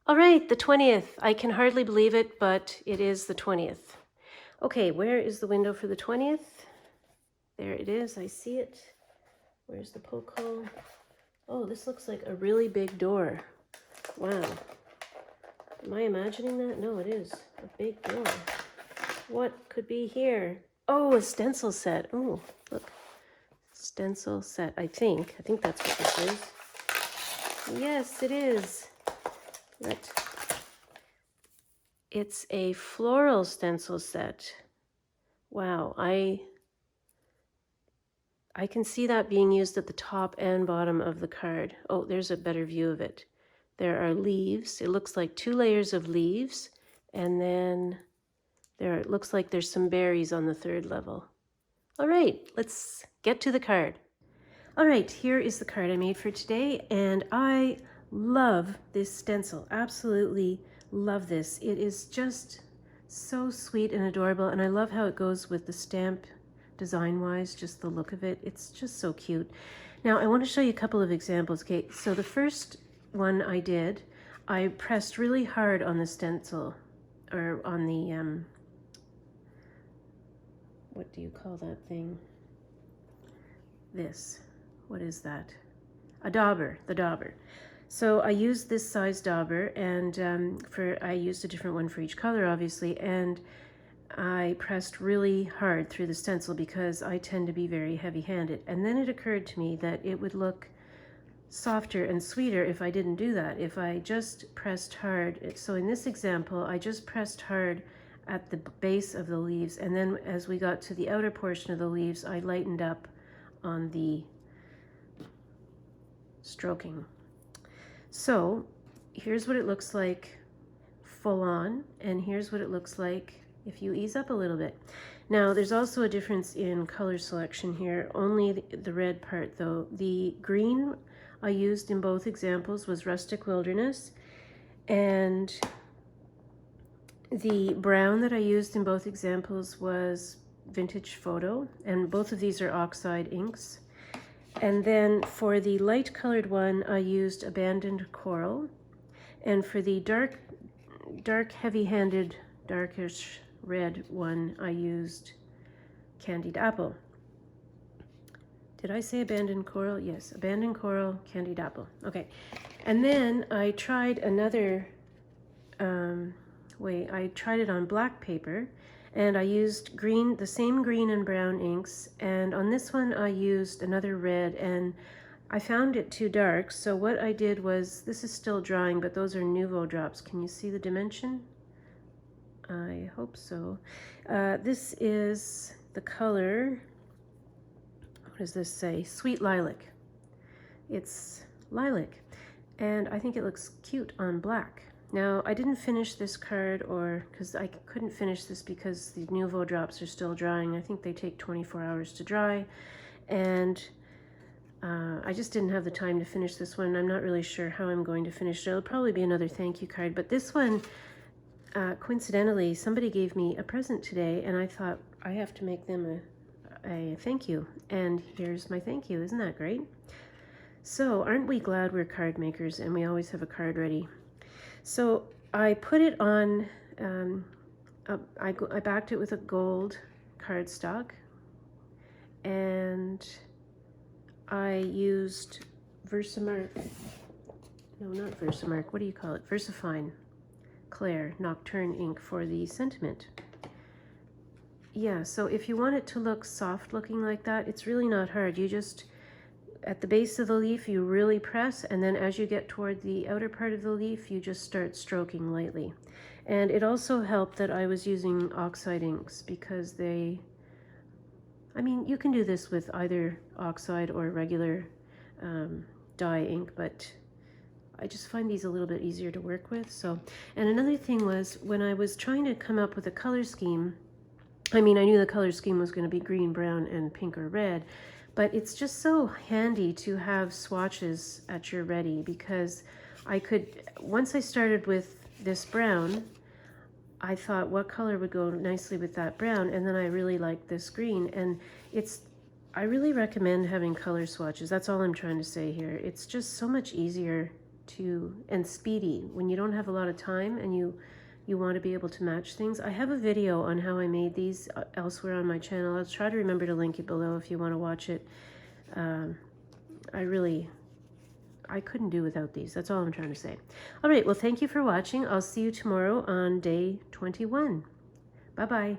All right, the 20th. I can hardly believe it, but it is the 20th. Okay, where is the window for the 20th? There it is, I see it. Where's the poke hole? Oh, this looks like a really big door. Wow. Am I imagining that? No, it is a big door. What could be here? Oh, a stencil set. Oh, look. Stencil set, I think. I think that's what this is. Yes, it is. It's a floral stencil set. Wow, I can see that being used at the top and bottom of the card. Oh, there's a better view of it. There are leaves. It looks like 2 layers of leaves, and then it looks like there's some berries on the 3rd level. All right, let's get to the card. All right, here is the card I made for today, and I love this stencil. Absolutely love this. It is just so sweet and adorable, and I love how it goes with the stamp design-wise, just the look of it. It's just so cute. Now, I want to show you a couple of examples. Okay, so the first one I pressed really hard on the stencil, or on the, what do you call that thing? This. What is that? A dauber, the dauber. So I used this size dauber, and I used a different one for each color, obviously, and I pressed really hard through the stencil because I tend to be very heavy-handed. And then it occurred to me that it would look softer and sweeter if I didn't do that, if I just pressed hard. So in this example, I just pressed hard at the base of the leaves, and then as we got to the outer portion of the leaves, I lightened up on the stroking. So here's what it looks like full on, and here's what it looks like if you ease up a little bit. Now, there's also a difference in color selection here, only the red part though. The green I used in both examples was Rustic Wilderness, and the brown that I used in both examples was Vintage Photo, and both of these are oxide inks. And then for the light colored one, I used Abandoned Coral, and for the dark heavy-handed, darkish red one, I used Candied Apple. Did I say Abandoned Coral? Yes, Abandoned Coral, Candied Apple. Okay, and then I tried another way. I tried it on black paper, and I used the same green and brown inks, and on this one I used another red, and I found it too dark, so what I did was, this is still drying, but those are Nouveau drops. Can you see the dimension? I hope so. This is the color, what does this say? Sweet Lilac. It's lilac, and I think it looks cute on black. Now, I didn't finish this card, because I couldn't finish this because the Nouveau drops are still drying. I think they take 24 hours to dry, and I just didn't have the time to finish this one. I'm not really sure how I'm going to finish it. It'll probably be another thank you card, but this one, coincidentally, somebody gave me a present today, and I thought I have to make them a thank you, and here's my thank you. Isn't that great? So, aren't we glad we're card makers and we always have a card ready? So I put it on, I backed it with a gold cardstock, and I used Versamark, no, not Versamark, what do you call it? Versafine Claire Nocturne ink for the sentiment. Yeah, so if you want it to look soft looking like that, it's really not hard. You just, at the base of the leaf, you really press, and then as you get toward the outer part of the leaf, you just start stroking lightly. And it also helped that I was using oxide inks, because I mean, you can do this with either oxide or regular dye ink, but I just find these a little bit easier to work with. So, and another thing was, when I was trying to come up with a color scheme, I mean, I knew the color scheme was going to be green, brown, and pink or red, but it's just so handy to have swatches at your ready, because I could, once I started with this brown, I thought what color would go nicely with that brown, and then I really liked this green, and I really recommend having color swatches. That's all I'm trying to say here. It's just so much easier and speedy when you don't have a lot of time and you want to be able to match things. I have a video on how I made these elsewhere on my channel. I'll try to remember to link it below if you want to watch it. I couldn't do without these. That's all I'm trying to say. All right, well, thank you for watching. I'll see you tomorrow on day 21. Bye-bye.